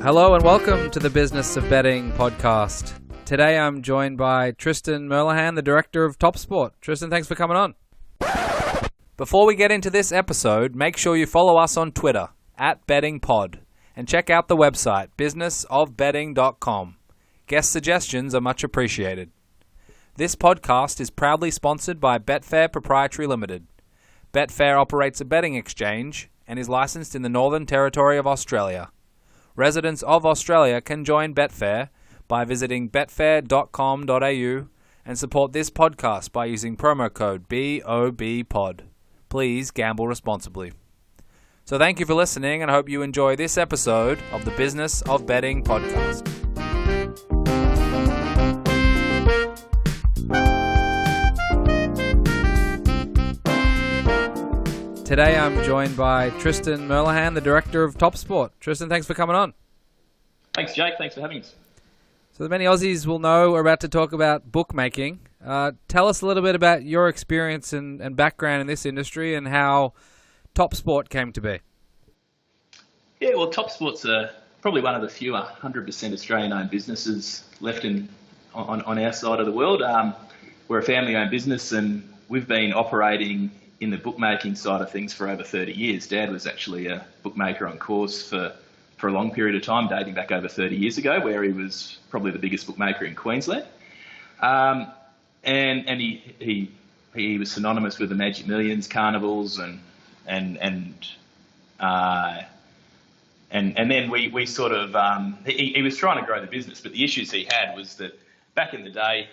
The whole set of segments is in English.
Hello and welcome to the Business of Betting podcast. Today I'm joined by Tristan Merlehan, the director of TopSport. Tristan, thanks for coming on. Before we get into this episode, make sure you follow us on Twitter @BettingPod and check out the website businessofbetting.com. Guest suggestions are much appreciated. This podcast is proudly sponsored by Betfair Proprietary Limited. Betfair operates a betting exchange and is licensed in the Northern Territory of Australia. Residents of Australia can join Betfair by visiting betfair.com.au and support this podcast by using promo code BOBPOD. Please gamble responsibly. So thank you for listening and I hope you enjoy this episode of the Business of Betting podcast. Today I'm joined by Tristan Merlehan, the director of TopSport. Tristan, thanks for coming on. Thanks, Jake. Thanks for having us. So many Aussies will know we're about to talk about bookmaking. Tell us a little bit about your experience and background in this industry and how TopSport came to be. Yeah, well, TopSport's probably one of the fewer 100% Australian-owned businesses left on our side of the world. We're a family-owned business and we've been operating in the bookmaking side of things for over 30 years. Dad was actually a bookmaker on course for a long period of time, dating back over 30 years ago, where he was probably the biggest bookmaker in Queensland. And he was synonymous with the Magic Millions, carnivals, and then we sort of he was trying to grow the business, but the issues he had was that back in the day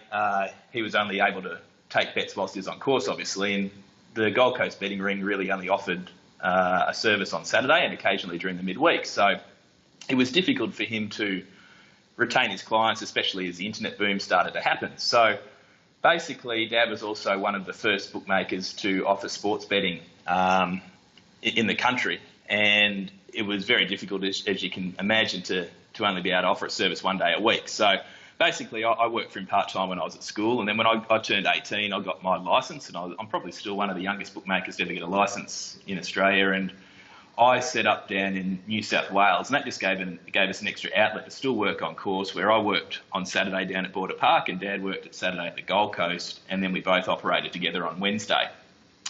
he was only able to take bets whilst he was on course, obviously, and the Gold Coast betting ring really only offered a service on Saturday and occasionally during the midweek. So it was difficult for him to retain his clients, especially as the internet boom started to happen. So basically, Dad was also one of the first bookmakers to offer sports betting in the country. And it was very difficult, as you can imagine, to only be able to offer a service one day a week. So basically, I worked for him part-time when I was at school, and then when I turned 18, I got my licence, and I'm probably still one of the youngest bookmakers to ever get a licence in Australia, and I set up down in New South Wales, and that just gave us an extra outlet to still work on course, where I worked on Saturday down at Border Park, and Dad worked at Saturday at the Gold Coast, and then we both operated together on Wednesday.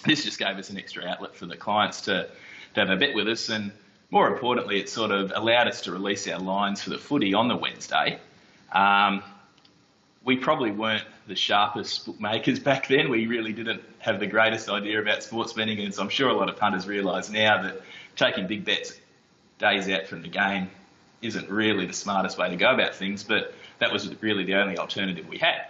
This just gave us an extra outlet for the clients to have a bet with us, and more importantly, it sort of allowed us to release our lines for the footy on the Wednesday. We probably weren't the sharpest bookmakers back then. We really didn't have the greatest idea about sports betting, and so I'm sure a lot of punters realise now that taking big bets days out from the game isn't really the smartest way to go about things, but that was really the only alternative we had.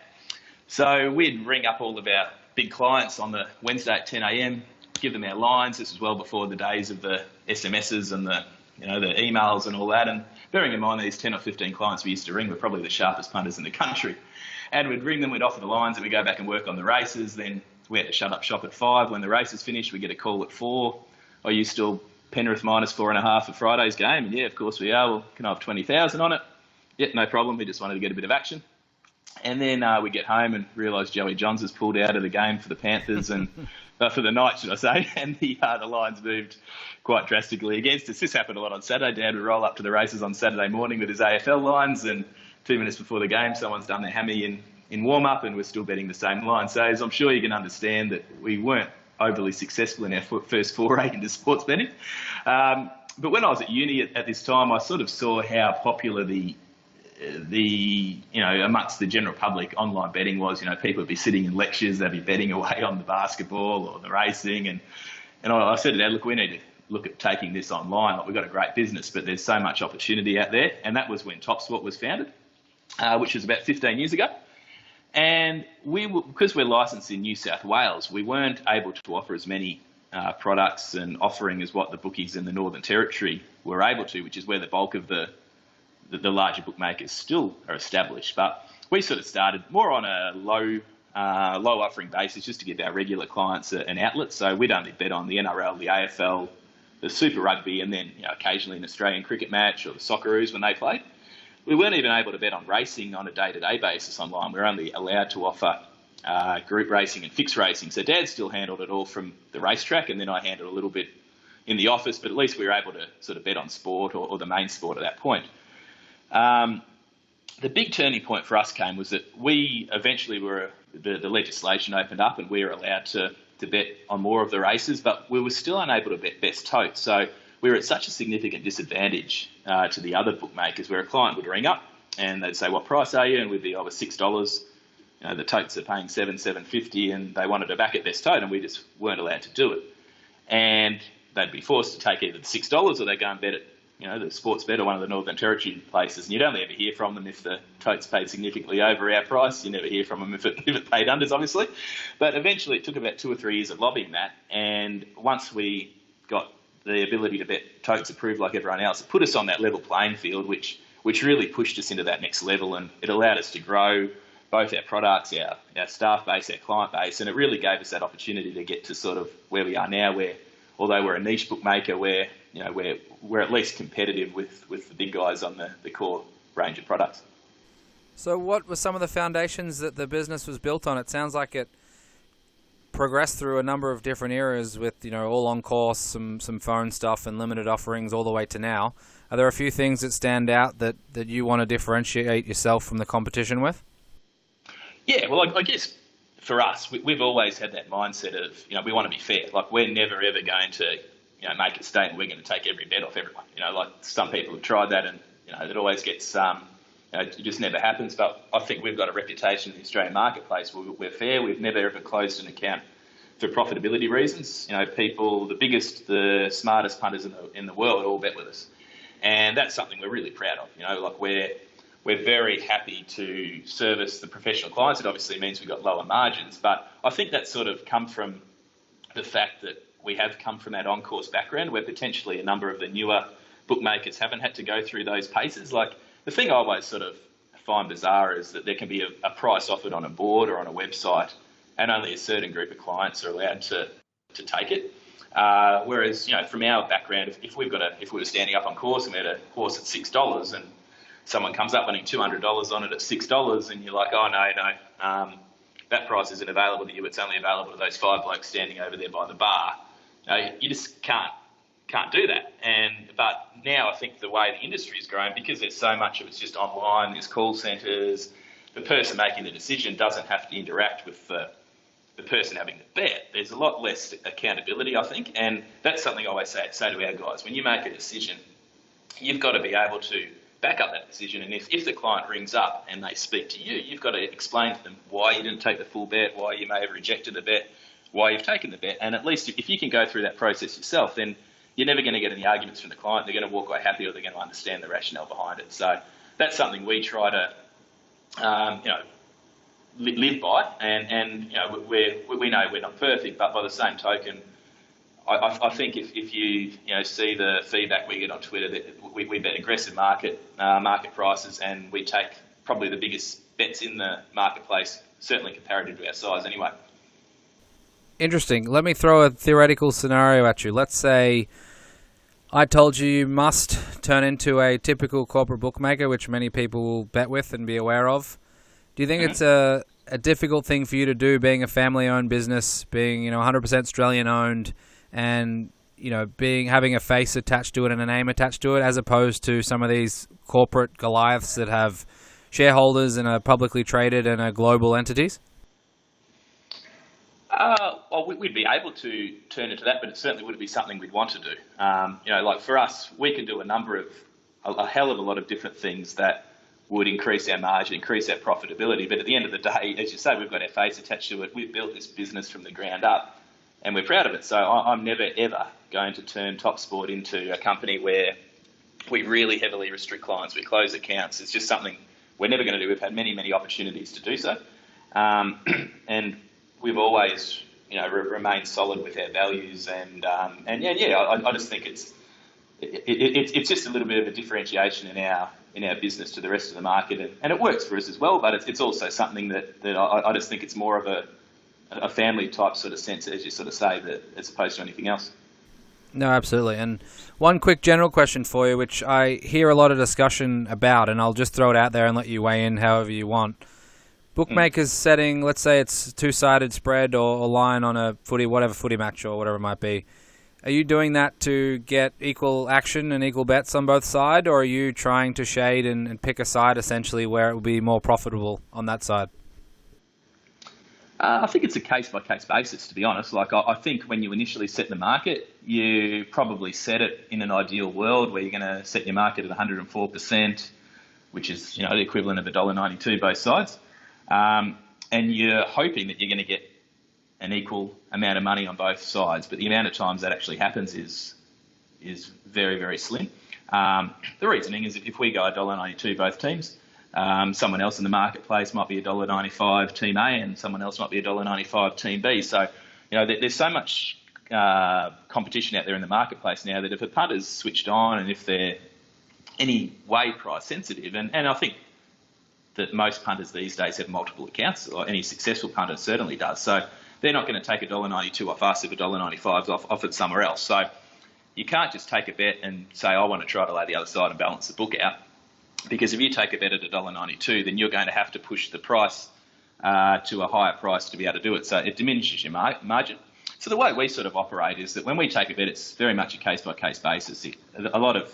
So we'd ring up all of our big clients on the Wednesday at 10 a.m, give them our lines. This was well before the days of the SMSs and the emails and all that, and bearing in mind these 10 or 15 clients we used to ring were probably the sharpest punters in the country. And we'd ring them, we'd offer the lines, and we'd go back and work on the races. Then we had to shut up shop at 5. When the races finished, we get a call at 4. Are you still Penrith minus 4.5 for Friday's game? And yeah, of course we are. Well, can I have 20,000 on it? Yep, no problem. We just wanted to get a bit of action. And then we get home and realise Joey Johns has pulled out of the game for the Panthers and for the night, should I say, and the lines moved quite drastically against us. This happened a lot on Saturday. Dad would roll up to the races on Saturday morning with his AFL lines, and 2 minutes before the game, someone's done their hammy in warm-up, and we're still betting the same line. So as I'm sure you can understand that we weren't overly successful in our first foray into sports betting. But when I was at uni at this time, I sort of saw how popular amongst the general public online betting was. People would be sitting in lectures, they'd be betting away on the basketball or the racing, and I said to Dad, look, we need to look at taking this online. We've got a great business, but there's so much opportunity out there. And that was when TopSport was founded, which was about 15 years ago. And because we're licensed in New South Wales, we weren't able to offer as many products and offering as what the bookies in the Northern Territory were able to, which is where the bulk of the larger bookmakers still are established. But we sort of started more on a low offering basis just to give our regular clients an outlet. So we'd only bet on the NRL, the AFL, the Super Rugby, and then occasionally an Australian cricket match or the Socceroos when they played. We weren't even able to bet on racing on a day-to-day basis online. We were only allowed to offer group racing and fixed racing. So Dad still handled it all from the racetrack, and then I handled a little bit in the office, but at least we were able to sort of bet on sport or the main sport at that point. The big turning point for us was that we eventually the legislation opened up and we were allowed to bet on more of the races, but we were still unable to bet best tote. So we were at such a significant disadvantage to the other bookmakers, where a client would ring up and they'd say, "What price are you?" And we'd be over $6. The totes are paying $7.50, and they wanted to back at best tote, and we just weren't allowed to do it. And they'd be forced to take either the $6 or they'd go and bet at the Sports Bet or one of the Northern Territory places, and you'd only ever hear from them if the totes paid significantly over our price. You never hear from them if it paid unders, obviously. But eventually it took about 2 or 3 years of lobbying that, and once we got the ability to bet totes approved like everyone else, it put us on that level playing field, which really pushed us into that next level, and it allowed us to grow both our products, our staff base, our client base, and it really gave us that opportunity to get to sort of where we are now, where although we're a niche bookmaker, we're at least competitive with the big guys on the core range of products. So what were some of the foundations that the business was built on? It sounds like it progressed through a number of different eras with, all on course, some phone stuff and limited offerings all the way to now. Are there a few things that stand out that you want to differentiate yourself from the competition with? Yeah, well, I guess for us, we've always had that mindset of, we want to be fair. Like, we're never, ever going to, make a statement, we're going to take every bet off everyone. Like some people have tried that and, it always gets, it just never happens. But I think we've got a reputation in the Australian marketplace where we're fair. We've never, ever closed an account for profitability reasons. People, the biggest, the smartest punters in the world all bet with us. And that's something we're really proud of. Like we're very happy to service the professional clients. It obviously means we've got lower margins, but I think that's sort of come from the fact that we have come from that on-course background where potentially a number of the newer bookmakers haven't had to go through those paces. Like, the thing I always sort of find bizarre is that there can be a price offered on a board or on a website, and only a certain group of clients are allowed to take it. Whereas, from our background, if we were standing up on course and we had a horse at $6 and someone comes up wanting $200 on it at $6, and you're like, "Oh, no, that price isn't available to you. It's only available to those 5 blokes standing over there by the bar." You just can't do that. But now I think the way the industry is growing, because there's so much of it's just online, there's call centres, the person making the decision doesn't have to interact with the person having the bet. There's a lot less accountability, I think, and that's something I always say to our guys. When you make a decision, you've got to be able to back up that decision, and if the client rings up and they speak to you, you've got to explain to them why you didn't take the full bet, why you may have rejected the bet, why you've taken the bet. And at least if you can go through that process yourself, then you're never going to get any arguments from the client. They're going to walk away happy, or they're going to understand the rationale behind it. So that's something we try to live by, and we know we're not perfect, but by the same token, I think if you see the feedback we get on Twitter, that we bet aggressive market prices, and we take probably the biggest bets in the marketplace, certainly comparative to our size anyway. Interesting. Let me throw a theoretical scenario at you. Let's say I told you must turn into a typical corporate bookmaker, which many people will bet with and be aware of. Do you think it's a difficult thing for you to do, being a family-owned business, being 100% Australian-owned, and having a face attached to it and a name attached to it, as opposed to some of these corporate Goliaths that have shareholders and are publicly traded and are global entities? Well, we'd be able to turn into that, but it certainly wouldn't be something we'd want to do. Like for us, we can do a hell of a lot of different things that would increase our margin, increase our profitability. But at the end of the day, as you say, we've got our face attached to it. We've built this business from the ground up, and we're proud of it. So I'm never, ever going to turn TopSport into a company where we really heavily restrict clients, we close accounts. It's just something we're never going to do. We've had many, many opportunities to do so. And we've always, remained solid with our values. I just think it's just a little bit of a differentiation in our business to the rest of the market, and it works for us as well. But it's also something that I just think it's more of a family type sort of sense, as you sort of say, that as opposed to anything else. No, absolutely. And one quick general question for you, which I hear a lot of discussion about, and I'll just throw it out there and let you weigh in however you want. Bookmakers setting, let's say it's two-sided spread or line on a footy match or whatever it might be. Are you doing that to get equal action and equal bets on both sides, or are you trying to shade and pick a side essentially where it will be more profitable on that side? I think it's a case-by-case basis, to be honest. Like, I think when you initially set the market, you probably set it in an ideal world where you're going to set your market at 104%, which is, the equivalent of $1.92 both sides. And you're hoping that you're going to get an equal amount of money on both sides. But the amount of times that actually happens is very, very slim. The reasoning is if we go $1.92 both teams, someone else in the marketplace might be $1.95 Team A and someone else might be $1.95 Team B. So, there's so much competition out there in the marketplace now that if a punter's switched on and if they're any way price sensitive, and I think that most punters these days have multiple accounts, or any successful punter certainly does. So they're not going to take $1.92 off us if $1.95's offered somewhere else. So you can't just take a bet and say, I want to try to lay the other side and balance the book out. Because if you take a bet at $1.92, then you're going to have to push the price to a higher price to be able to do it. So it diminishes your margin. So the way we sort of operate is that when we take a bet, it's very much a case-by-case basis. A lot of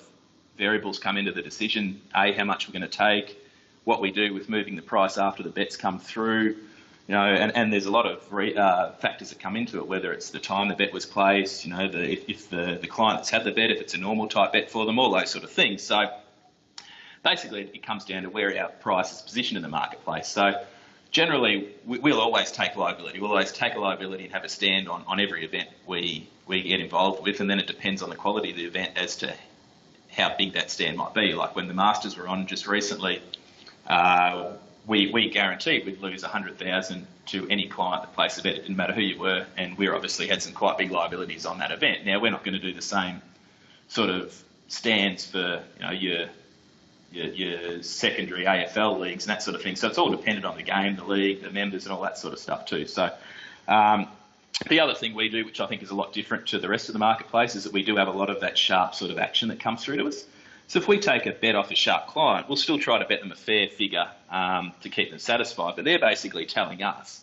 variables come into the decision, how much we're going to take, what we do with moving the price after the bets come through, and there's a lot of factors that come into it, whether it's the time the bet was placed, if the client that's had the bet, if it's a normal type bet for them, all those sort of things. So basically, it comes down to where our price is positioned in the marketplace. So generally, we'll always take liability. We'll always take a liability and have a stand on every event we get involved with, and then it depends on the quality of the event as to how big that stand might be. Like when the Masters were on just recently, we guaranteed we'd lose $100,000 to any client that placed a bet. It didn't matter who you were, and we obviously had some quite big liabilities on that event. Now, we're not going to do the same sort of stands for your secondary AFL leagues and that sort of thing. So it's all dependent on the game, the league, the members, and all that sort of stuff too. So the other thing we do, which I think is a lot different to the rest of the marketplace, is that we do have a lot of that sharp sort of action that comes through to us. So if we take a bet off a sharp client, we'll still try to bet them a fair figure to keep them satisfied. But they're basically telling us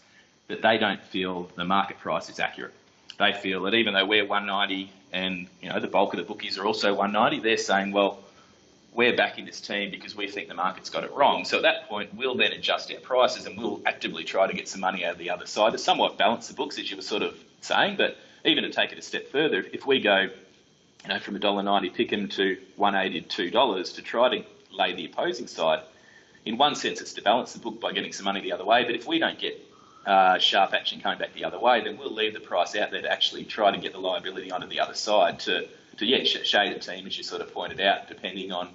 that they don't feel the market price is accurate. They feel that even though we're 190 and the bulk of the bookies are also 190, they're saying, well, we're backing this team because we think the market's got it wrong. So at that point, we'll then adjust our prices and we'll actively try to get some money out of the other side to somewhat balance the books, as you were sort of saying. But even to take it a step further, if we go from $1.90 pick 'em to $1.80 to $2 to try to lay the opposing side, in one sense it's to balance the book by getting some money the other way. But if we don't get sharp action coming back the other way, then we'll leave the price out there to actually try to get the liability onto the other side to shade the team, as you sort of pointed out, depending on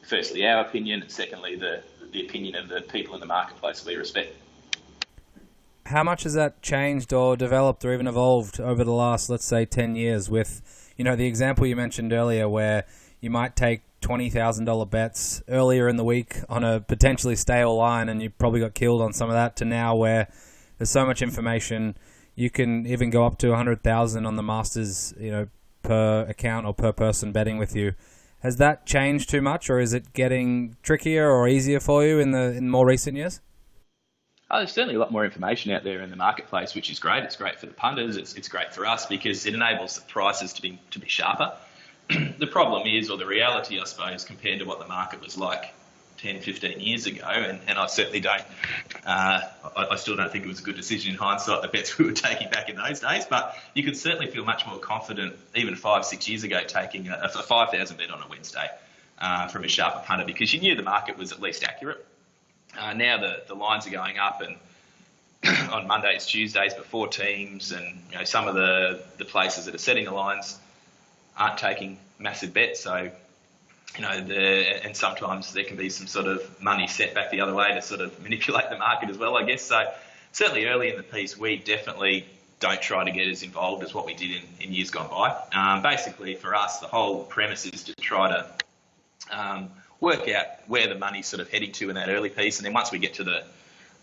firstly our opinion and secondly the opinion of the people in the marketplace we respect. How much has that changed or developed or even evolved over the last, let's say, 10 years with, the example you mentioned earlier where you might take $20,000 bets earlier in the week on a potentially stale line and you probably got killed on some of that, to now where there's so much information, you can even go up to 100,000 on the Masters, per account or per person betting with you. Has that changed too much, or is it getting trickier or easier for you in more recent years? There's certainly a lot more information out there in the marketplace, which is great. It's great for the punters. It's great for us because it enables the prices to be sharper. The problem is, or the reality, I suppose, compared to what the market was like 10, 15 years ago, and I certainly don't, I still don't think it was a good decision in hindsight, the bets we were taking back in those days, but you could certainly feel much more confident even 5, 6 years ago taking a 5,000 bet on a Wednesday from a sharper punter because you knew the market was at least accurate. Now the lines are going up and on Mondays, Tuesdays before teams, and some of the places that are setting the lines aren't taking massive bets, so and sometimes there can be some sort of money set back the other way to sort of manipulate the market as well, I guess. So certainly early in the piece, we definitely don't try to get as involved as what we did in years gone by. Basically, for us, the whole premise is to try to work out where the money's sort of heading to in that early piece. And then once we get to the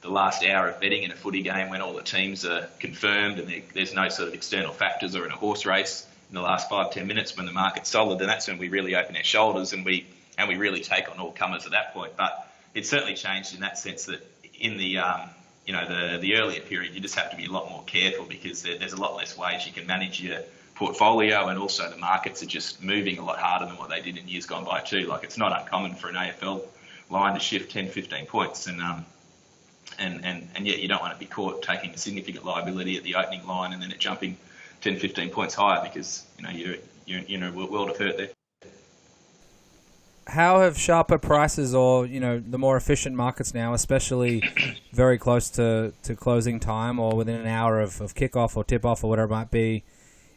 last hour of betting in a footy game when all the teams are confirmed and there's no sort of external factors, or in a horse race in the last 5-10 minutes when the market's solid, then that's when we really open our shoulders and we really take on all comers at that point. But it's certainly changed in that sense that in the the earlier period, you just have to be a lot more careful because there's a lot less ways you can manage your portfolio, and also the markets are just moving a lot harder than what they did in years gone by too. Like, it's not uncommon for an AFL line to shift 10, 15 points, and yet you don't want to be caught taking a significant liability at the opening line and then it jumping 10, 15 points higher, because you're in a world of hurt there. How have sharper prices, or the more efficient markets now, especially very close to closing time or within an hour of kickoff or tip-off or whatever it might be,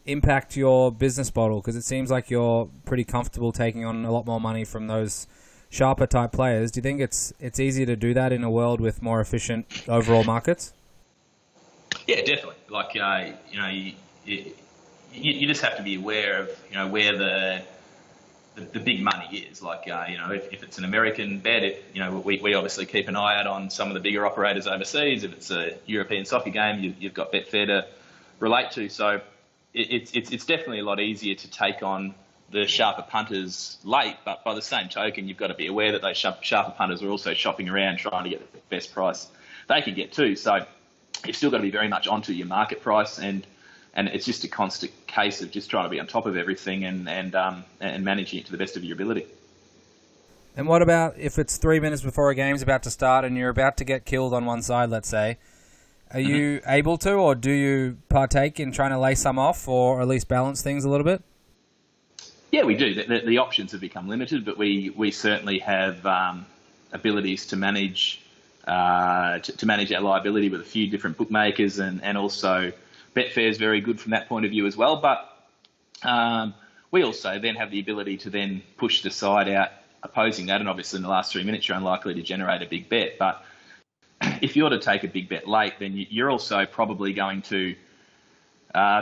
impact your business model? Because it seems like you're pretty comfortable taking on a lot more money from those sharper type players. Do you think it's easier to do that in a world with more efficient overall markets? Yeah, definitely. Like, you just have to be aware of where the big money is. Like, if it's an American bet, we obviously keep an eye out on some of the bigger operators overseas. If it's a European soccer game, you've got Betfair to relate to. So it's definitely a lot easier to take on the sharper punters late, but by the same token, you've got to be aware that those sharper punters are also shopping around trying to get the best price they can get too. So you've still got to be very much onto your market price, and it's just a constant case of just trying to be on top of everything and managing it to the best of your ability. And what about if it's 3 minutes before a game's about to start and you're about to get killed on one side, let's say? Are you able to, or do you partake in trying to lay some off, or at least balance things a little bit? Yeah, we do. The options have become limited, but we certainly have abilities to manage our liability with a few different bookmakers, and also Betfair is very good from that point of view as well. But we also then have the ability to then push the side out opposing that, and obviously in the last 3 minutes you're unlikely to generate a big bet. But if you're to take a big bet late, then you're also probably going to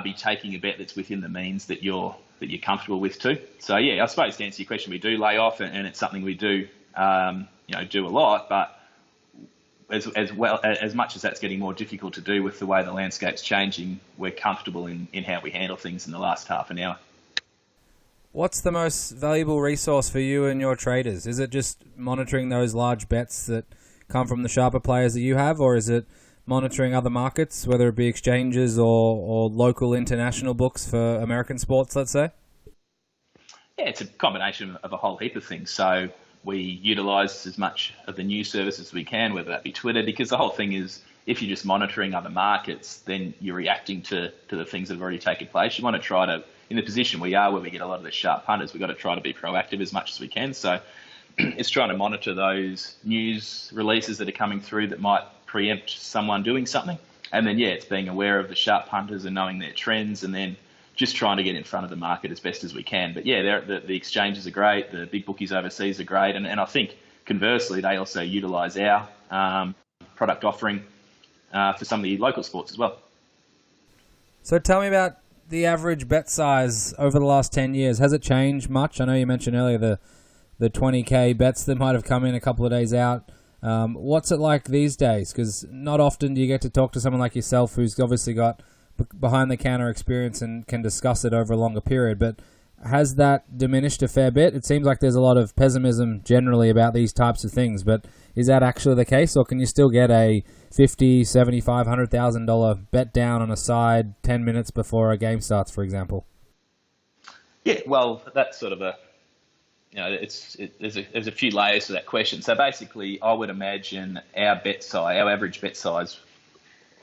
be taking a bet that's within the means that you're comfortable with too. So yeah, I suppose to answer your question, we do lay off, and it's something we do do a lot. But as much as that's getting more difficult to do with the way the landscape's changing, we're comfortable in how we handle things in the last half an hour. What's the most valuable resource for you and your traders? Is it just monitoring those large bets that come from the sharper players that you have, or is it monitoring other markets, whether it be exchanges or local international books for American sports, let's say? Yeah, it's a combination of a whole heap of things. So we utilise as much of the news services as we can, whether that be Twitter, because the whole thing is, if you're just monitoring other markets, then you're reacting to the things that have already taken place. You want to try to, in the position we are where we get a lot of the sharp punters, we've got to try to be proactive as much as we can. So it's trying to monitor those news releases that are coming through that might preempt someone doing something. And then, yeah, it's being aware of the sharp punters and knowing their trends, and then just trying to get in front of the market as best as we can. But yeah, the exchanges are great. The big bookies overseas are great. And I think conversely, they also utilise our product offering for some of the local sports as well. So tell me about the average bet size over the last 10 years. Has it changed much? I know you mentioned earlier the 20K bets that might have come in a couple of days out. What's it like these days? Because not often do you get to talk to someone like yourself who's obviously got behind-the-counter experience and can discuss it over a longer period. But has that diminished a fair bit? It seems like there's a lot of pessimism generally about these types of things, but is that actually the case, or can you still get a $50,000, $75,000, $100,000 bet down on a side 10 minutes before a game starts, for example? Yeah, well, that's sort of there's a few layers to that question. So basically, I would imagine our average bet size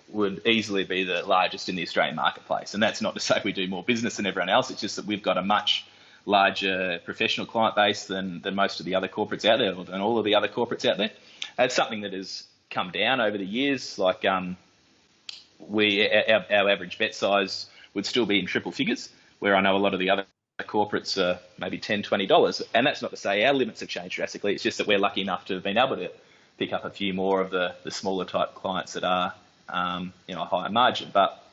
would easily be the largest in the Australian marketplace. And that's not to say we do more business than everyone else. It's just that we've got a much larger professional client base than most of the other corporates out there, or than all of the other corporates out there. It's something that has come down over the years. Like our average bet size would still be in triple figures, where I know a lot of the other corporates are maybe $10, $20. And that's not to say our limits have changed drastically. It's just that we're lucky enough to have been able to pick up a few more of the smaller type clients that are a higher margin. But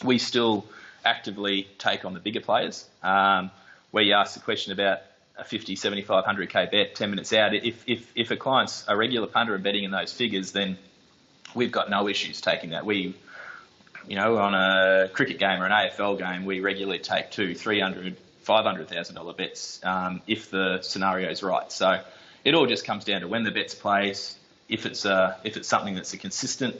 we still actively take on the bigger players. Where you asked the question about a 50, 75, 100K bet 10 minutes out, if a client's a regular punter and betting in those figures, then we've got no issues taking that. We, on a cricket game or an AFL game, we regularly take $200,000, $300,000, $500,000 bets if the scenario's right. So it all just comes down to when the bet's placed, if it's something that's a consistent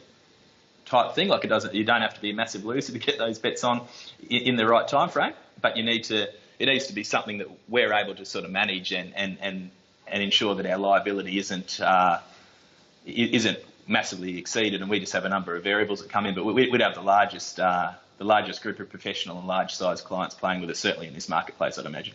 type thing. Like you don't have to be a massive loser to get those bets on in the right time frame, but it needs to be something that we're able to sort of manage and ensure that our liability isn't massively exceeded, and we just have a number of variables that come in. But we'd have the largest group of professional and large size clients playing with us, certainly in this marketplace, I'd imagine.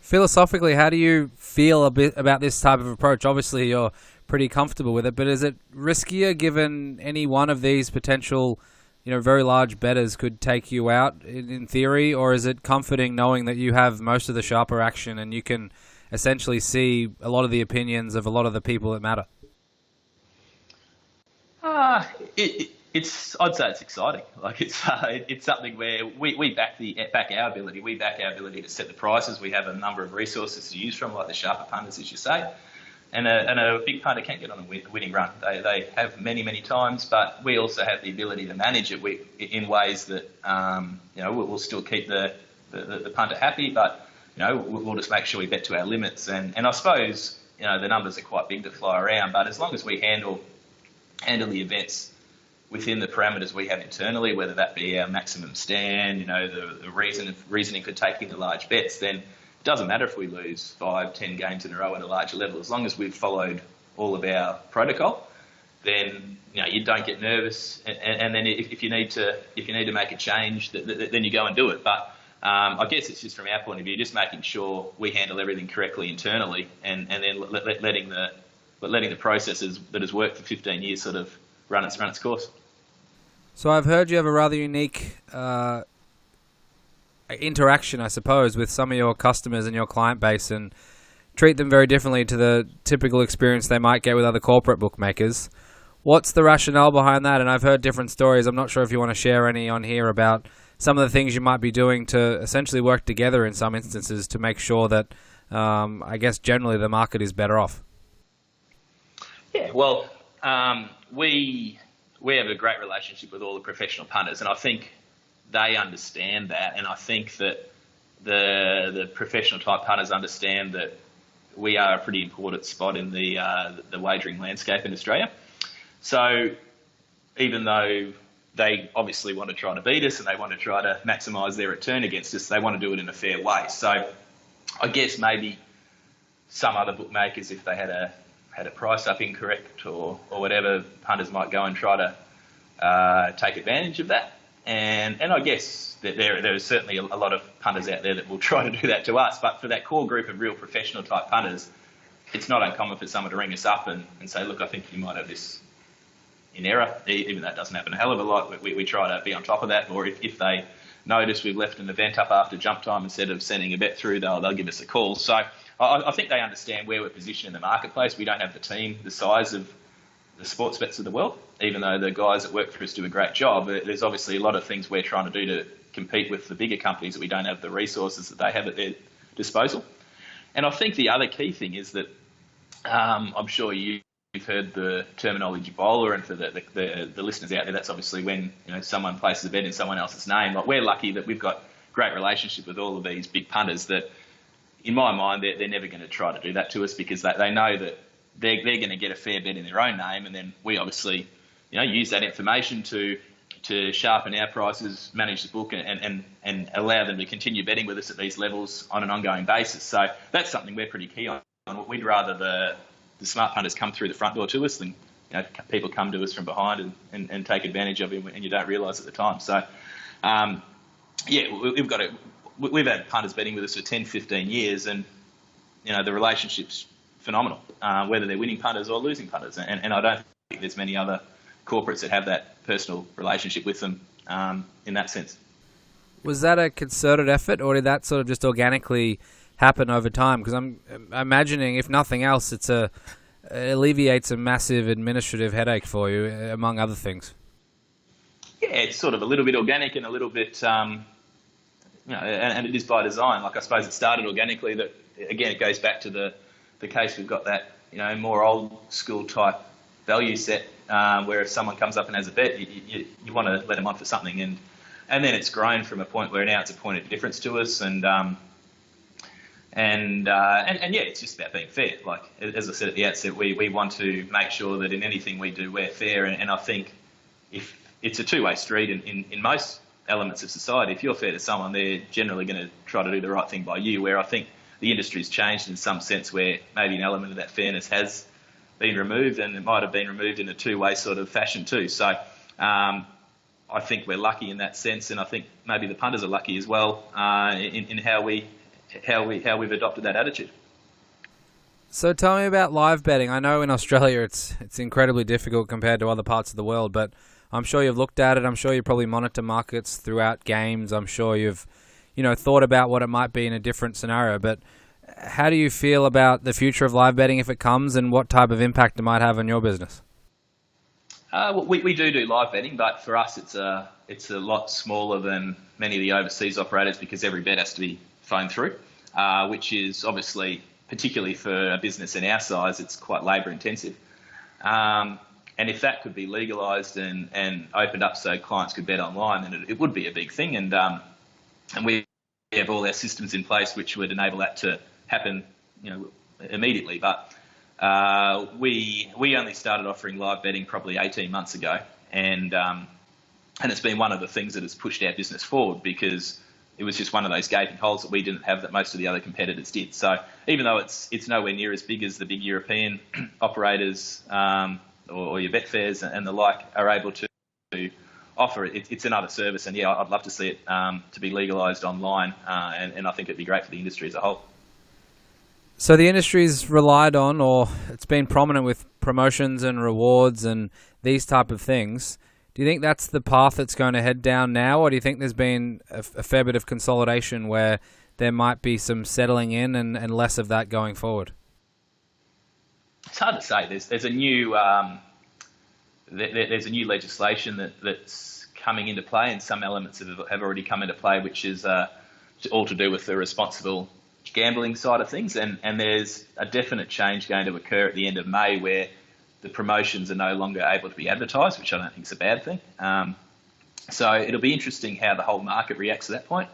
Philosophically, how do you feel a bit about this type of approach? Obviously, you're pretty comfortable with it, but is it riskier given any one of these potential, very large bettors could take you out in theory, or is it comforting knowing that you have most of the sharper action and you can essentially see a lot of the opinions of a lot of the people that matter? I'd say it's exciting. Like it's something where we back our ability. We back our ability to set the prices. We have a number of resources to use from, like the sharper punters, as you say. And a big punter can't get on a winning run. They have many times, but we also have the ability to manage it in ways that we'll still keep the punter happy, but we'll just make sure we bet to our limits. And I suppose the numbers are quite big to fly around, but as long as we handle the events within the parameters we have internally, whether that be our maximum stand, the reasoning for taking the large bets, then it doesn't matter if we lose 5-10 games in a row at a larger level. As long as we've followed all of our protocol, then you don't get nervous. And then if you need to make a change, then you go and do it. But I guess it's just from our point of view, just making sure we handle everything correctly internally, and then letting the processes that has worked for 15 years sort of run its course. So I've heard you have a rather unique interaction, I suppose, with some of your customers and your client base, and treat them very differently to the typical experience they might get with other corporate bookmakers. What's the rationale behind that? And I've heard different stories. I'm not sure if you want to share any on here about some of the things you might be doing to essentially work together in some instances to make sure that, I guess, generally the market is better off. Yeah, well, we have a great relationship with all the professional punters, and I think they understand that, and I think that the professional type punters understand that we are a pretty important spot in the wagering landscape in Australia. So even though they obviously want to try to beat us and they want to try to maximise their return against us, they want to do it in a fair way. So I guess maybe some other bookmakers, if they had a price up incorrect or whatever, punters might go and try to take advantage of that. And I guess that there is certainly a lot of punters out there that will try to do that to us. But for that core group of real professional type punters, it's not uncommon for someone to ring us up and say, look, I think you might have this in error. Even that doesn't happen a hell of a lot. We try to be on top of that. Or if they notice we've left an event up after jump time, instead of sending a bet through, they'll give us a call. So I think they understand where we're positioned in the marketplace. We don't have the team the size of the sports bets of the world, even though the guys that work for us do a great job. There's obviously a lot of things we're trying to do to compete with the bigger companies that we don't have the resources that they have at their disposal. And I think the other key thing is that I'm sure you've heard the terminology bowler, and for the listeners out there, that's obviously when someone places a bet in someone else's name. Like, we're lucky that we've got great relationship with all of these big punters that, in my mind, they're never going to try to do that to us, because they know that they're going to get a fair bet in their own name, and then we obviously use that information to sharpen our prices, manage the book, and allow them to continue betting with us at these levels on an ongoing basis. So that's something we're pretty key on. We'd rather the smart punters come through the front door to us than people come to us from behind and take advantage of it, and you don't realise at the time. So we've had punters betting with us for 10, 15 years, and the relationship's phenomenal, whether they're winning punters or losing punters. And I don't think there's many other corporates that have that personal relationship with them in that sense. Was that a concerted effort, or did that sort of just organically happen over time? Because I'm imagining, if nothing else, it alleviates a massive administrative headache for you, among other things. Yeah, it's sort of a little bit organic and a little bit, and it is by design. Like, I suppose it started organically. That again, it goes back to the case we've got that more old school type value set, where if someone comes up and has a bet, you want to let them on for something, and then it's grown from a point where now it's a point of difference to us, and it's just about being fair. Like, as I said at the outset, we want to make sure that in anything we do, we're fair, and I think if it's a two-way street in most elements of society. If you're fair to someone, they're generally going to try to do the right thing by you, where I think the industry's changed in some sense where maybe an element of that fairness has been removed, and it might have been removed in a two-way sort of fashion too. So I think we're lucky in that sense, and I think maybe the punters are lucky as well in how we've adopted that attitude. So tell me about live betting. I know in Australia it's incredibly difficult compared to other parts of the world, but I'm sure you've looked at it. I'm sure you probably monitor markets throughout games. I'm sure you've thought about what it might be in a different scenario. But how do you feel about the future of live betting if it comes, and what type of impact it might have on your business? We do live betting, but for us it's a lot smaller than many of the overseas operators because every bet has to be phoned through, which is obviously, particularly for a business in our size, it's quite labour intensive. And if that could be legalised and opened up so clients could bet online, then it would be a big thing. And we have all our systems in place which would enable that to happen, immediately. But we only started offering live betting probably 18 months ago, and it's been one of the things that has pushed our business forward because it was just one of those gaping holes that we didn't have that most of the other competitors did. So even though it's nowhere near as big as the big European operators or your Betfairs and the like are able to offer it, it's another service. And yeah, I'd love to see it to be legalised online, and I think it'd be great for the industry as a whole. So the industry's relied on, or it's been prominent with promotions and rewards and these type of things. Do you think that's the path that's going to head down now, or do you think there's been a fair bit of consolidation where there might be some settling in and less of that going forward? It's hard to say. There's a new legislation that's coming into play, and some elements have already come into play, which is all to do with the responsible gambling side of things. And there's a definite change going to occur at the end of May where the promotions are no longer able to be advertised, which I don't think is a bad thing. So it'll be interesting how the whole market reacts to that point.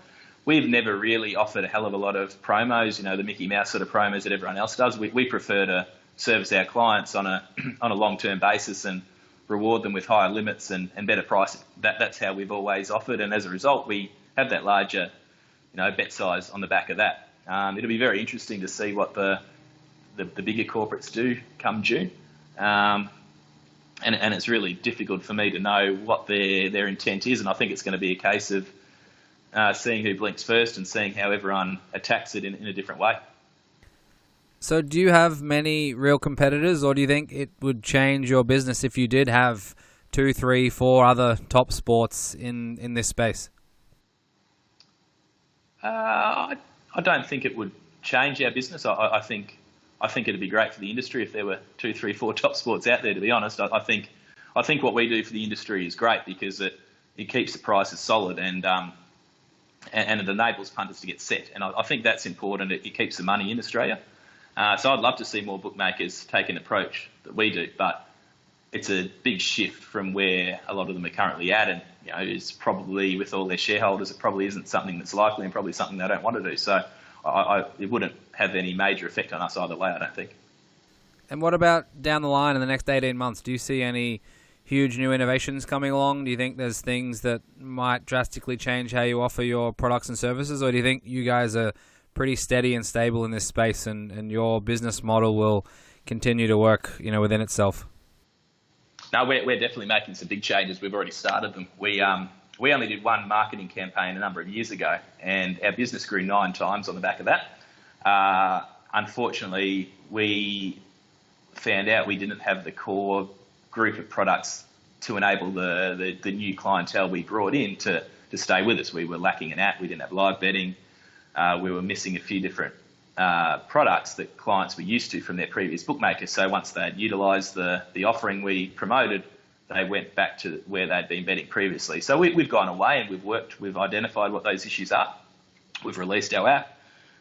We've never really offered a hell of a lot of promos, the Mickey Mouse sort of promos that everyone else does. We prefer to service our clients on a long-term basis and reward them with higher limits and better pricing. That's how we've always offered, and as a result, we have that larger, bet size on the back of that. It'll be very interesting to see what the bigger corporates do come June. And it's really difficult for me to know what their intent is, and I think it's going to be a case of seeing who blinks first and seeing how everyone attacks it in a different way. So do you have many real competitors, or do you think it would change your business if you did have 2, 3, 4 other top sports in this space? I don't think it would change our business. I think it'd be great for the industry if there were 2, 3, 4 top sports out there, to be honest. I think what we do for the industry is great because it keeps the prices solid and it enables punters to get set. And I think that's important. It keeps the money in Australia. So I'd love to see more bookmakers take an approach that we do, but it's a big shift from where a lot of them are currently at, and it's probably, with all their shareholders, it probably isn't something that's likely and probably something they don't want to do. So it wouldn't have any major effect on us either way, I don't think. And what about down the line in the next 18 months? Do you see any huge new innovations coming along? Do you think there's things that might drastically change how you offer your products and services, or do you think you guys are pretty steady and stable in this space and your business model will continue to work within itself? No, we're definitely making some big changes. We've already started them. We only did one marketing campaign a number of years ago, and our business grew 9 times on the back of that. Unfortunately, we found out we didn't have the core group of products to enable the new clientele we brought in to stay with us. We were lacking an app. We didn't have live betting. We were missing a few different products that clients were used to from their previous bookmakers. So once they'd utilised the offering we promoted, they went back to where they'd been betting previously. So we've gone away and we've identified what those issues are. We've released our app.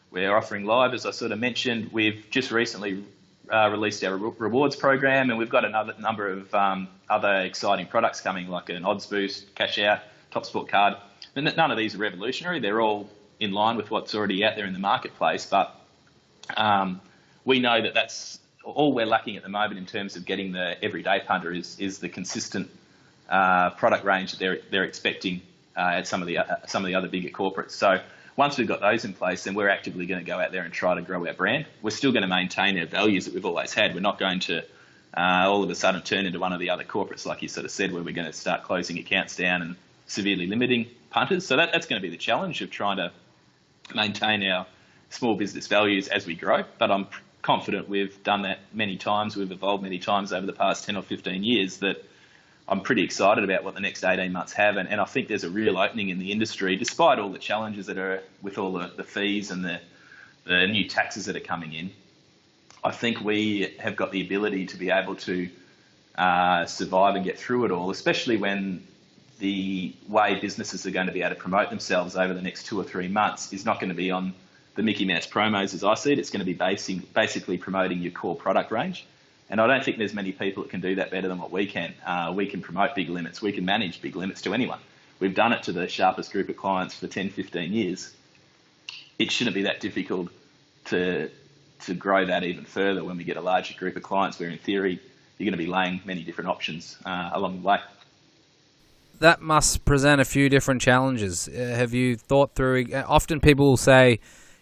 We're offering live, as I sort of mentioned. We've just recently released our rewards program, and we've got another number of other exciting products coming, like an odds boost, cash out, top sport card. And none of these are revolutionary. They're all in line with what's already out there in the marketplace, but we know that that's all we're lacking at the moment in terms of getting the everyday punter is the consistent product range that they're expecting at some of the other bigger corporates. So once we've got those in place, then we're actively going to go out there and try to grow our brand. We're still going to maintain our values that we've always had. We're not going to all of a sudden turn into one of the other corporates, like you sort of said, where we're going to start closing accounts down and severely limiting punters. So that's going to be the challenge of trying to maintain our small business values as we grow. But I'm confident we've done that many times. We've evolved many times over the past 10 or 15 years that I'm pretty excited about what the next 18 months have. And I think there's a real opening in the industry, despite all the challenges that are with all the fees and the new taxes that are coming in. I think we have got the ability to be able to survive and get through it all, especially when the way businesses are going to be able to promote themselves over the next 2 or 3 months is not going to be on the Mickey Mouse promos as I see it. It's going to be basically promoting your core product range. And I don't think there's many people that can do that better than what we can. We can promote big limits. We can manage big limits to anyone. We've done it to the sharpest group of clients for 10, 15 years. It shouldn't be that difficult to grow that even further when we get a larger group of clients where, in theory, you're going to be laying many different options along the way. That must present a few different challenges. Have you thought through... Often people will say,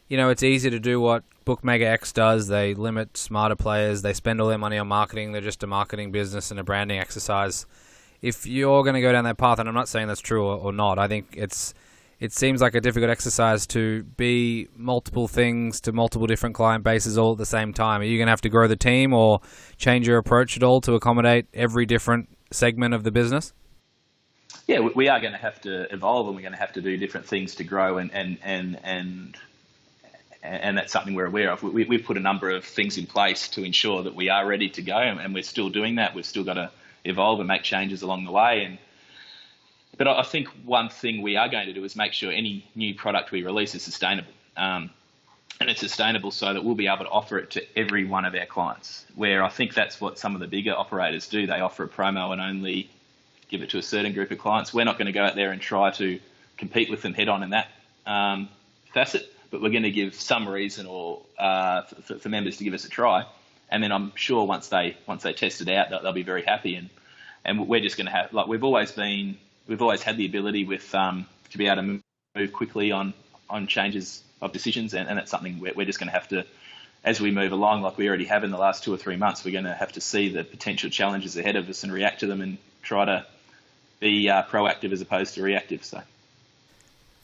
it's easy to do what Bookmaker X does. They limit smarter players. They spend all their money on marketing. They're just a marketing business and a branding exercise. If you're going to go down that path, and I'm not saying that's true or not, I think it seems like a difficult exercise to be multiple things to multiple different client bases all at the same time. Are you going to have to grow the team or change your approach at all to accommodate every different segment of the business? Yeah, we are going to have to evolve, and we're going to have to do different things to grow, and that's something we're aware of. We've put a number of things in place to ensure that we are ready to go, and we're still doing that. We've still got to evolve and make changes along the way. But I think one thing we are going to do is make sure any new product we release is sustainable. And it's sustainable so that we'll be able to offer it to every one of our clients, where I think that's what some of the bigger operators do. They offer a promo and only give it to a certain group of clients. We're not going to go out there and try to compete with them head on in that facet, but we're going to give some reason or for members to give us a try. And then I'm sure once they test it out, they'll be very happy. And we're just going to have, like we've always had the ability with to be able to move quickly on changes of decisions, and that's something we're just going to have to, as we move along, like we already have in the last 2 or 3 months, we're going to have to see the potential challenges ahead of us and react to them and try to be proactive as opposed to reactive.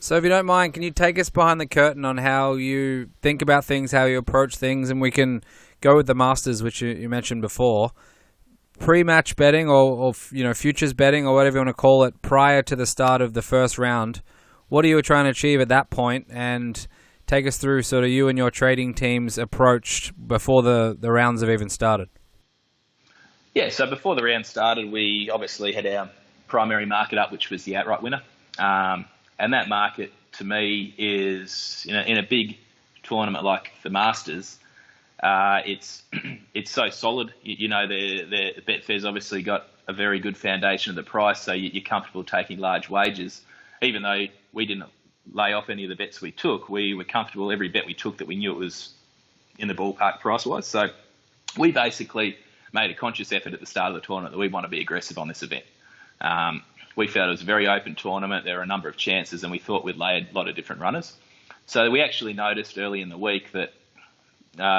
So if you don't mind, can you take us behind the curtain on how you think about things, how you approach things, and we can go with the Masters, which you mentioned before. Pre-match betting or futures betting or whatever you want to call it prior to the start of the first round, what are you trying to achieve at that point? And take us through sort of you and your trading team's approach before the rounds have even started. Yeah, so before the round started, we obviously had our primary market up, which was the outright winner. And that market, to me, is in a big tournament like the Masters, it's so solid. The Betfair's obviously got a very good foundation of the price, so you're comfortable taking large wagers. Even though we didn't lay off any of the bets we took, we were comfortable every bet we took that we knew it was in the ballpark price-wise. So we basically made a conscious effort at the start of the tournament that we want to be aggressive on this event. We felt it was a very open tournament. There were a number of chances, and we thought we'd lay a lot of different runners. So we actually noticed early in the week that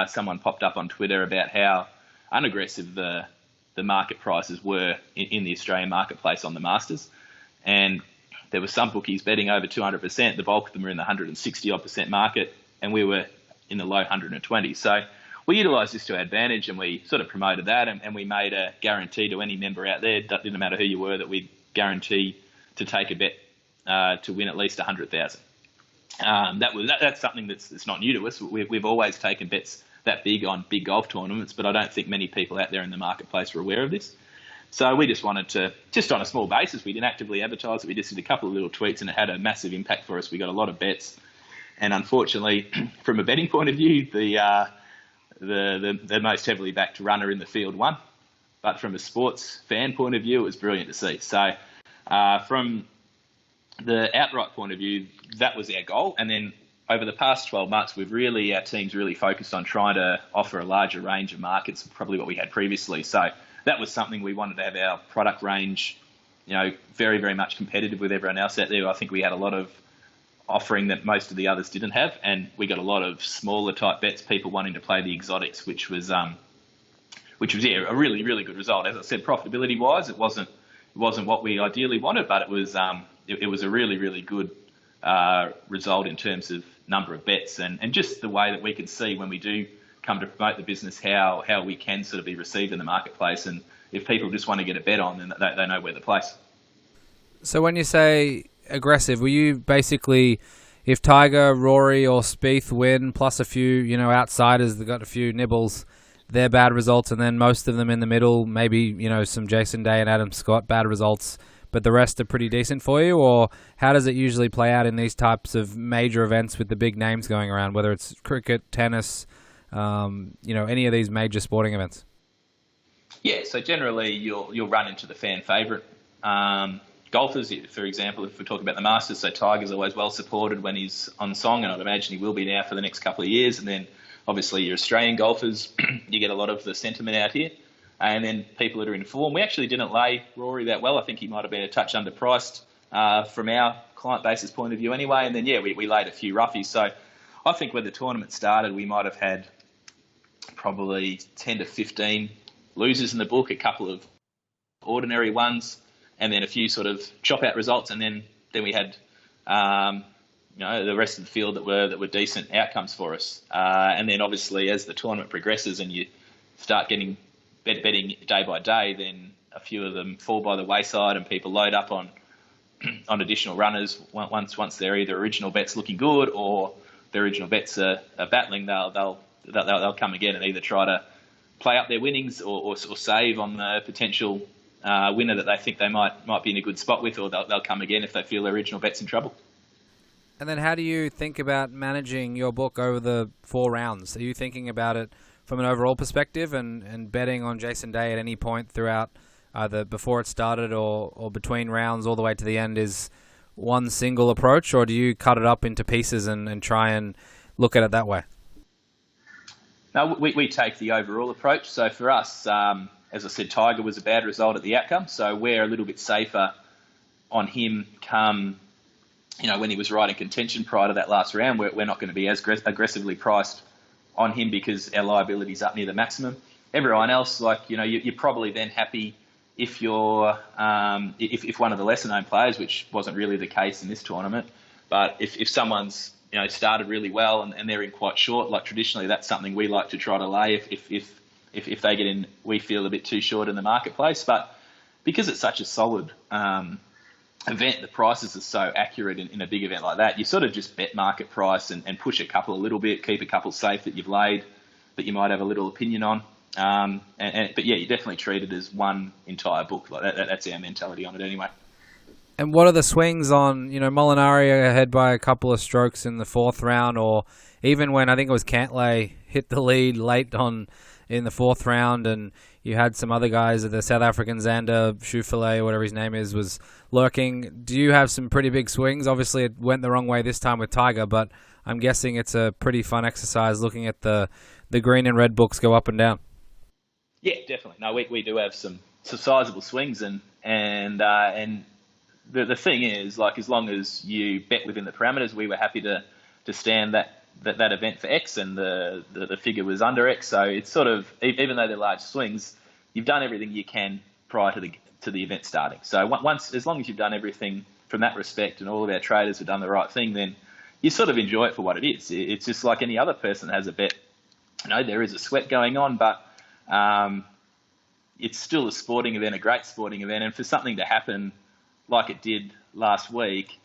someone popped up on Twitter about how unaggressive the market prices were in the Australian marketplace on the Masters. And there were some bookies betting over 200%. The bulk of them were in the 160-odd% market, and we were in the low 120s. So we utilised this to our advantage, and we sort of promoted that, and we made a guarantee to any member out there, didn't matter who you were, that we'd guarantee to take a bet to win at least 100,000. That's something that's not new to us. We've always taken bets that big on big golf tournaments, but I don't think many people out there in the marketplace were aware of this. So we just wanted to, just on a small basis, we didn't actively advertise it. We just did a couple of little tweets, and it had a massive impact for us. We got a lot of bets, and unfortunately, from a betting point of view, the most heavily backed runner in the field won. But from a sports fan point of view, it was brilliant to see. So from the outright point of view, that was our goal. And then over the past 12 months, our team's really focused on trying to offer a larger range of markets than probably what we had previously. So that was something we wanted to have our product range very, very much competitive with everyone else out there. I think we had a lot of offering that most of the others didn't have, and we got a lot of smaller type bets, people wanting to play the exotics, which was a really, really good result. As I said, profitability wise, it wasn't what we ideally wanted, but it was a really, really good result in terms of number of bets and just the way that we can see when we do come to promote the business how we can sort of be received in the marketplace. And if people just want to get a bet on, then they know where to place. So when you say aggressive, were you basically, if Tiger, Rory or Spieth win, plus a few, outsiders that got a few nibbles, they're bad results, and then most of them in the middle, maybe, some Jason Day and Adam Scott, bad results, but the rest are pretty decent for you? Or how does it usually play out in these types of major events with the big names going around, whether it's cricket, tennis, any of these major sporting events? Yeah, so generally you'll run into the fan favourite. Golfers, for example, if we talk about the Masters, so Tiger's always well supported when he's on song, and I'd imagine he will be now for the next couple of years. And then obviously your Australian golfers, you get a lot of the sentiment out here. And then people that are in form. We actually didn't lay Rory that well. I think he might have been a touch underpriced from our client base's point of view anyway. And then, we laid a few roughies. So I think when the tournament started, we might have had probably 10 to 15 losers in the book, a couple of ordinary ones, and then a few sort of chop-out results. And then we had the rest of the field that were decent outcomes for us. And then obviously as the tournament progresses and you start getting betting day by day, then a few of them fall by the wayside and people load up on additional runners. Once their either original bet's looking good or their original bets are battling, they'll come again and either try to play up their winnings or save on the potential winner that they think they might be in a good spot with, or they'll come again if they feel their original bet's in trouble. And then how do you think about managing your book over the 4 rounds? Are you thinking about it from an overall perspective and betting on Jason Day at any point throughout either before it started or between rounds all the way to the end is one single approach, or do you cut it up into pieces and try and look at it that way? No, we take the overall approach. So for us, as I said, Tiger was a bad result at the outcome, so we're a little bit safer on him come, when he was right in contention prior to that last round. We're not going to be as aggressively priced on him because our liability's up near the maximum. Everyone else, you're probably then happy if you're if one of the lesser known players, which wasn't really the case in this tournament, but if someone's started really well and they're in quite short, like traditionally that's something we like to try to lay if they get in, we feel a bit too short in the marketplace. But because it's such a solid event, the prices are so accurate in a big event like that, you sort of just bet market price and push a couple a little bit, keep a couple safe that you've laid that you might have a little opinion on. But you definitely treat it as one entire book. Like that's our mentality on it anyway. And what are the swings on, Molinari ahead by a couple of strokes in the 4th round, or even when I think it was Cantlay hit the lead late in the 4th round, and you had some other guys, the South African Xander Schauffele, whatever his name is, was lurking. Do you have some pretty big swings? Obviously, it went the wrong way this time with Tiger, but I'm guessing it's a pretty fun exercise looking at the green and red books go up and down. Yeah, definitely. No, we do have some sizable swings, and the thing is, as long as you bet within the parameters, we were happy to stand that event for X, and the figure was under X. So it's sort of, even though they're large swings, you've done everything you can prior to the event starting. So as long as you've done everything from that respect, and all of our traders have done the right thing, then you sort of enjoy it for what it is. It's just like any other person that has a bet. There is a sweat going on, but it's still a sporting event, a great sporting event, and for something to happen like it did last week,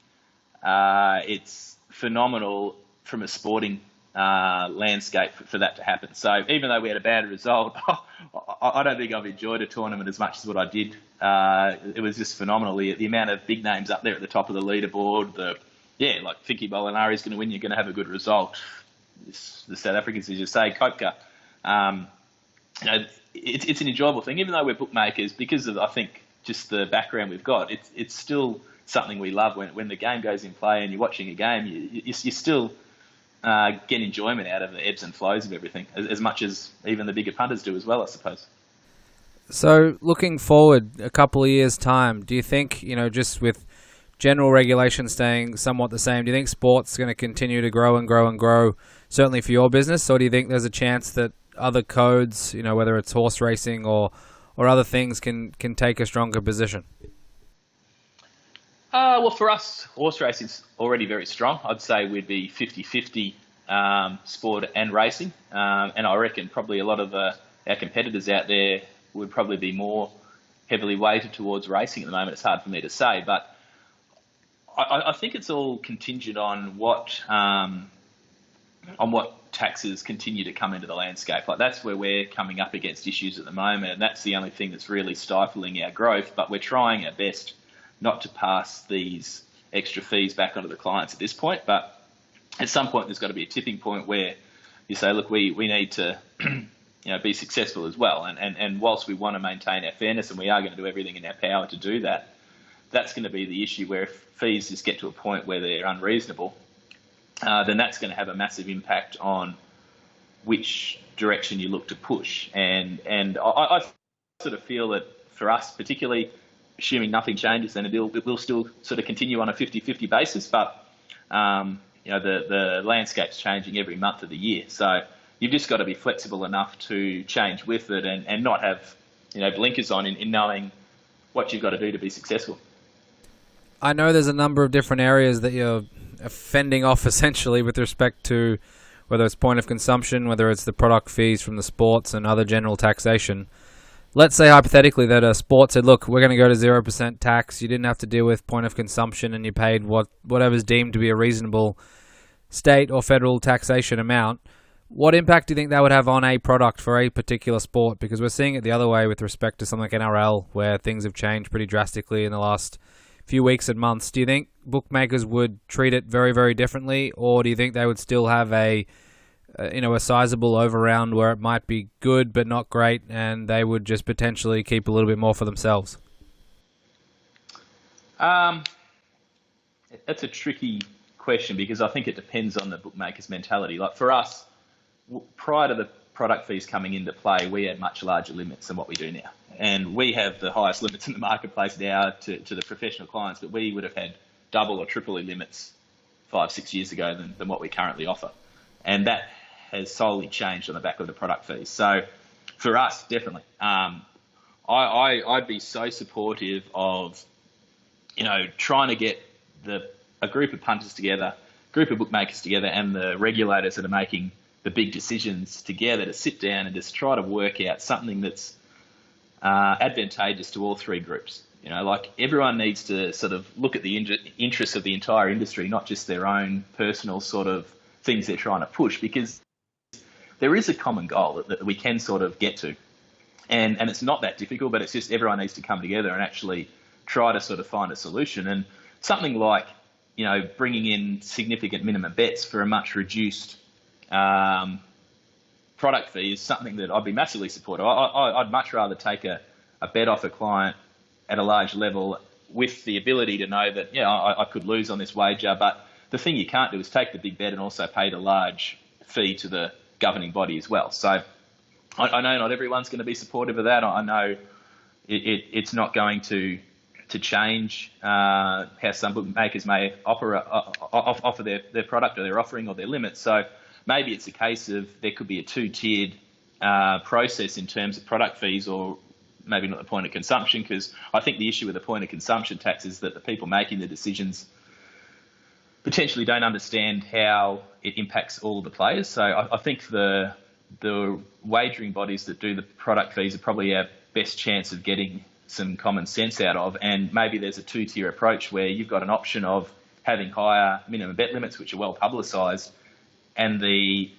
it's phenomenal from a sporting landscape for that to happen. So even though we had a bad result, I don't think I've enjoyed a tournament as much as what I did. It was just phenomenal. The amount of big names up there at the top of the leaderboard, like Vicky Molinari's going to win, you're going to have a good result. The South Africans, as you say, Kopka. It's an enjoyable thing, even though we're bookmakers, because of, I think, just the background we've got. It's still something we love when the game goes in play and you're watching a game. You still get enjoyment out of the ebbs and flows of everything, as much as even the bigger punters do as well, I suppose. So looking forward a couple of years' time, do you think, just with general regulation staying somewhat the same, do you think sport's going to continue to grow and grow and grow, certainly for your business? Or do you think there's a chance that other codes, whether it's horse racing or other things, can take a stronger position? Well, for us, horse racing's already very strong. I'd say we'd be 50-50 sport and racing. And I reckon probably a lot of our competitors out there would probably be more heavily weighted towards racing at the moment. It's hard for me to say, but I think it's all contingent on what taxes continue to come into the landscape. Like, that's where we're coming up against issues at the moment, and that's the only thing that's really stifling our growth. But we're trying our best not to pass these extra fees back onto the clients at this point. But at some point, there's got to be a tipping point where you say, look, we need to be successful as well. And whilst we want to maintain our fairness, and we are going to do everything in our power to do that, that's going to be the issue where if fees just get to a point where they're unreasonable, then that's going to have a massive impact on which direction you look to push. And I sort of feel that for us, particularly, assuming nothing changes, then it will still sort of continue on a 50-50 basis. But the landscape's changing every month of the year, so you've just got to be flexible enough to change with it and not have blinkers on in knowing what you've got to do to be successful. I know there's a number of different areas that you're fending off essentially with respect to whether it's point of consumption, whether it's the product fees from the sports and other general taxation. Let's say hypothetically that a sport said, look, we're going to go to 0% tax. You didn't have to deal with point of consumption and you paid whatever's deemed to be a reasonable state or federal taxation amount. What impact do you think that would have on a product for a particular sport? Because we're seeing it the other way with respect to something like NRL, where things have changed pretty drastically in the last few weeks and months. Do you think bookmakers would treat it very, very differently, or do you think they would still have a sizable over-round where it might be good but not great, and they would just potentially keep a little bit more for themselves? That's a tricky question, because I think it depends on the bookmaker's mentality. Like, for us, prior to the product fees coming into play, we had much larger limits than what we do now. And we have the highest limits in the marketplace now to the professional clients, but we would have had double or triple limits 5-6 years ago than what we currently offer. And that has solely changed on the back of the product fees. So for us, definitely, I'd be so supportive of, trying to get a group of punters together, group of bookmakers together, and the regulators that are making the big decisions together to sit down and just try to work out something that's advantageous to all three groups. Like, everyone needs to sort of look at the interests of the entire industry, not just their own personal sort of things they're trying to push, because there is a common goal that we can sort of get to. And it's not that difficult, but it's just everyone needs to come together and actually try to sort of find a solution. And something like, bringing in significant minimum bets for a much reduced product fee is something that I'd be massively supportive. I'd much rather take a bet off a client at a large level with the ability to know that, I could lose on this wager, but the thing you can't do is take the big bet and also pay the large fee to the governing body as well. So I know not everyone's going to be supportive of that. I know it's not going to change how some bookmakers may offer their product or their offering or their limits. So maybe it's a case of there could be a two-tiered process in terms of product fees, or maybe not the point of consumption, because I think the issue with the point of consumption tax is that the people making the decisions potentially don't understand how it impacts all of the players. So I think the wagering bodies that do the product fees are probably our best chance of getting some common sense out of, and maybe there's a two-tier approach where you've got an option of having higher minimum bet limits, which are well publicised, and the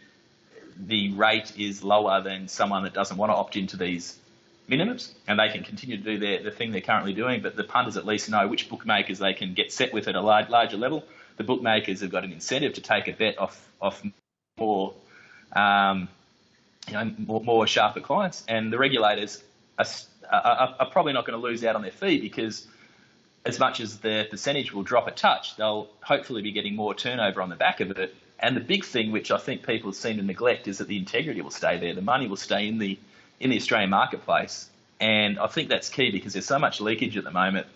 rate is lower than someone that doesn't want to opt into these minimums, and they can continue to do the thing they're currently doing, but the punters at least know which bookmakers they can get set with at a larger level. The bookmakers have got an incentive to take a bet off more more sharper clients, and the regulators are probably not going to lose out on their fee, because as much as the percentage will drop a touch, they'll hopefully be getting more turnover on the back of it. And the big thing, which I think people seem to neglect, is that the integrity will stay there. The money will stay in the Australian marketplace, And I think that's key because there's so much leakage at the moment,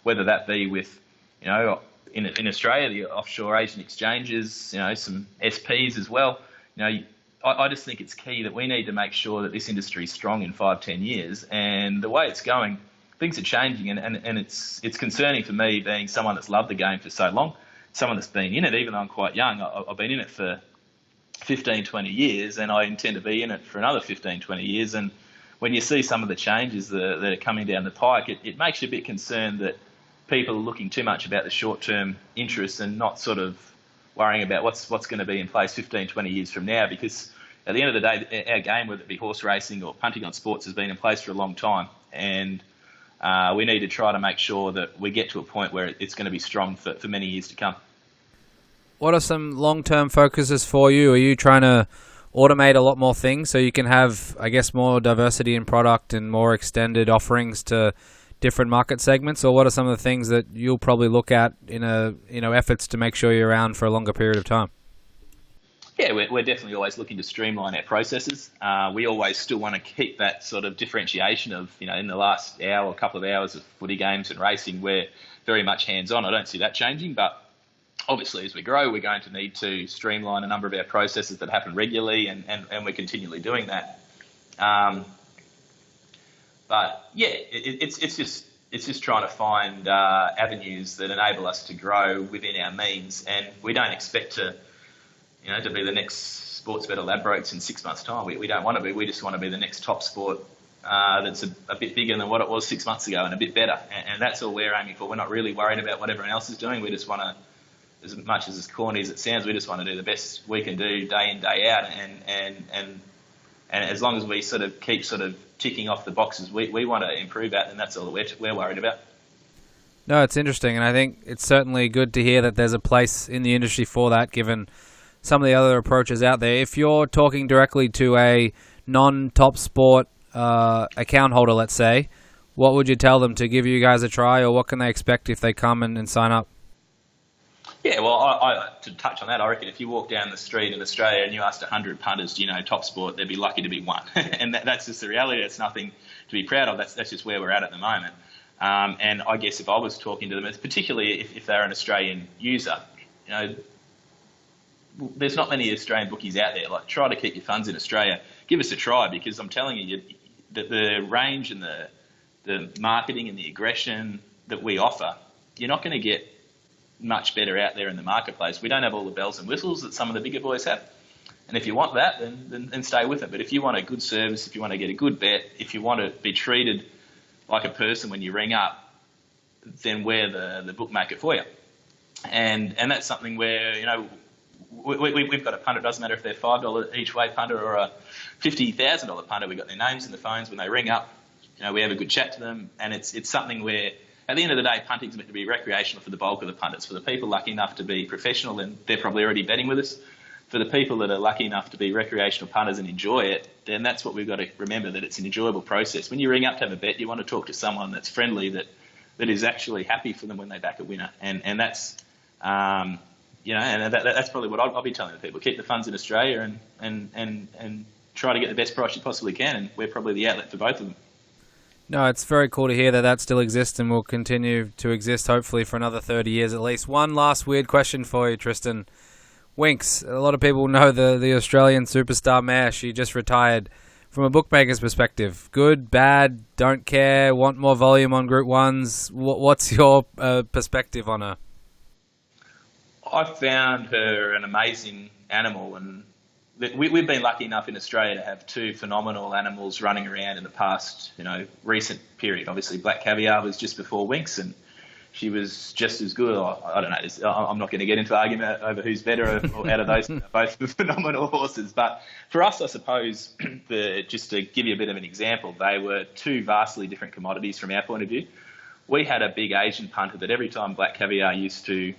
whether that be with, in Australia, the offshore Asian exchanges, some SPs as well. I just think it's key that we need to make sure that this industry is strong in 5-10 years. And the way it's going, things are changing, and it's concerning for me, being someone that's loved the game for so long, someone that's been in it, even though I'm quite young. I've been in it for 15, 20 years, and I intend to be in it for another 15, 20 years. And when you see some of the changes that are coming down the pike, it makes you a bit concerned that people are looking too much about the short-term interests and not sort of worrying about what's going to be in place 15, 20 years from now. Because at the end of the day, our game, whether it be horse racing or punting on sports, has been in place for a long time. And we need to try to make sure that we get to a point where it's going to be strong for many years to come. What are some long-term focuses for you? Are you trying to automate a lot more things so you can have, I guess, more diversity in product and more extended offerings to different market segments? Or what are some of the things that you'll probably look at in efforts to make sure you're around for a longer period of time? Yeah, we're definitely always looking to streamline our processes. We always still want to keep that sort of differentiation of, in the last hour or couple of hours of footy games and racing, we're very much hands-on. I don't see that changing, but obviously as we grow, we're going to need to streamline a number of our processes that happen regularly, and we're continually doing that. But yeah, it's just trying to find avenues that enable us to grow within our means, and we don't expect to be the next sports better Ladbrokes in 6 months' time. We don't want to be. We just want to be the next top sport that's a bit bigger than what it was 6 months ago and a bit better. And that's all we're aiming for. We're not really worried about what everyone else is doing. We just want to, as much as corny as it sounds, we just want to do the best we can do day in, day out. And as long as we sort of keep sort of ticking off the boxes we want to improve at, then that's all that we're worried about. No, it's interesting. And I think it's certainly good to hear that there's a place in the industry for that, given some of the other approaches out there. If you're talking directly to a non-top sport account holder, let's say, what would you tell them to give you guys a try, or what can they expect if they come and sign up? Yeah, well, to touch on that, I reckon if you walk down the street in Australia and you asked 100 punters, do you know top sport, they'd be lucky to be one. And that's just the reality. It's nothing to be proud of. That's just where we're at the moment. And I guess if I was talking to them, particularly if they're an Australian user, there's not many Australian bookies out there. Like, try to keep your funds in Australia. Give us a try, because I'm telling you that the range and the marketing and the aggression that we offer, you're not going to get much better out there in the marketplace. We don't have all the bells and whistles that some of the bigger boys have. And if you want that, then stay with it. But if you want a good service, if you want to get a good bet, if you want to be treated like a person when you ring up, then we're the bookmaker for you. And that's something where, we've got a punter. It doesn't matter if they're $5 each way punter or a $50,000 punter. We've got their names in the phones when they ring up. We have a good chat to them, and it's something where, at the end of the day, punting's meant to be recreational for the bulk of the punters. For the people lucky enough to be professional, then they're probably already betting with us. For the people that are lucky enough to be recreational punters and enjoy it, then that's what we've got to remember, that it's an enjoyable process. When you ring up to have a bet, you want to talk to someone that's friendly, that is actually happy for them when they back a winner, and that's and that's probably what I'll be telling the people. Keep the funds in Australia and try to get the best price you possibly can, and we're probably the outlet for both of them. No, it's very cool to hear that still exists and will continue to exist, hopefully, for another 30 years at least. One last weird question for you, Tristan. Winks, a lot of people know the Australian superstar mare. She just retired. From a bookmaker's perspective, good, bad, don't care, want more volume on Group 1s? What's your perspective on her? I found her an amazing animal, and we've been lucky enough in Australia to have two phenomenal animals running around in the past, recent period. Obviously, Black Caviar was just before Winks, and she was just as good. I don't know. I'm not going to get into argument over who's better out of those. Both phenomenal horses. But for us, I suppose, just to give you a bit of an example, they were two vastly different commodities from our point of view. We had a big Asian punter that every time Black Caviar used to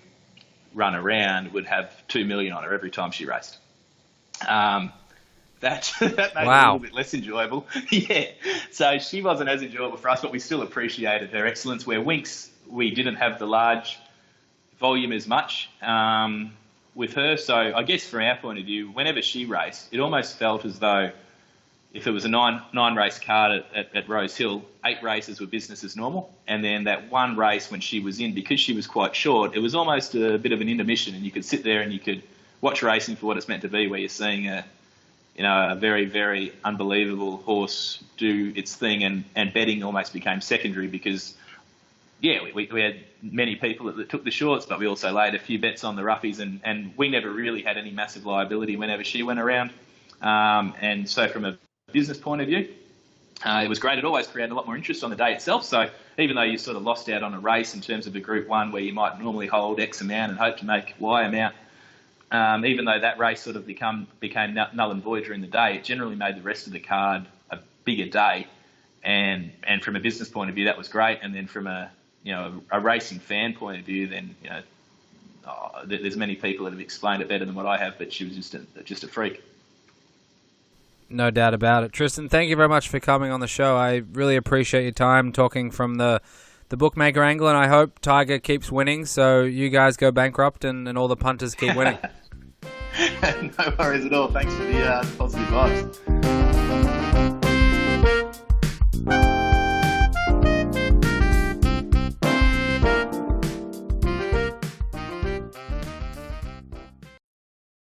run around would have $2 million on her every time she raced. That made it a little bit less enjoyable. Yeah. So she wasn't as enjoyable for us, but we still appreciated her excellence. Where Winks, we didn't have the large volume as much with her. So I guess from our point of view, whenever she raced, it almost felt as though, if it was a nine race card at Rose Hill, 8 races were business as normal, and then that one race when she was in, because she was quite short, it was almost a bit of an intermission, and you could sit there and you could watch racing for what it's meant to be, where you're seeing a very, very unbelievable horse do its thing, and betting almost became secondary because, yeah, we had many people that took the shorts, but we also laid a few bets on the roughies, and we never really had any massive liability whenever she went around. And so from a business point of view, it was great. It always created a lot more interest on the day itself. So even though you sort of lost out on a race in terms of a Group 1 where you might normally hold X amount and hope to make Y amount, even though that race sort of became null and void during the day, it generally made the rest of the card a bigger day. And from a business point of view, that was great. And then from a racing fan point of view, then there's many people that have explained it better than what I have, but she was just a freak. No doubt about it. Tristan, thank you very much for coming on the show. I really appreciate your time talking from the bookmaker angle, and I hope Tiger keeps winning so you guys go bankrupt and all the punters keep winning. No worries at all. Thanks for the positive vibes.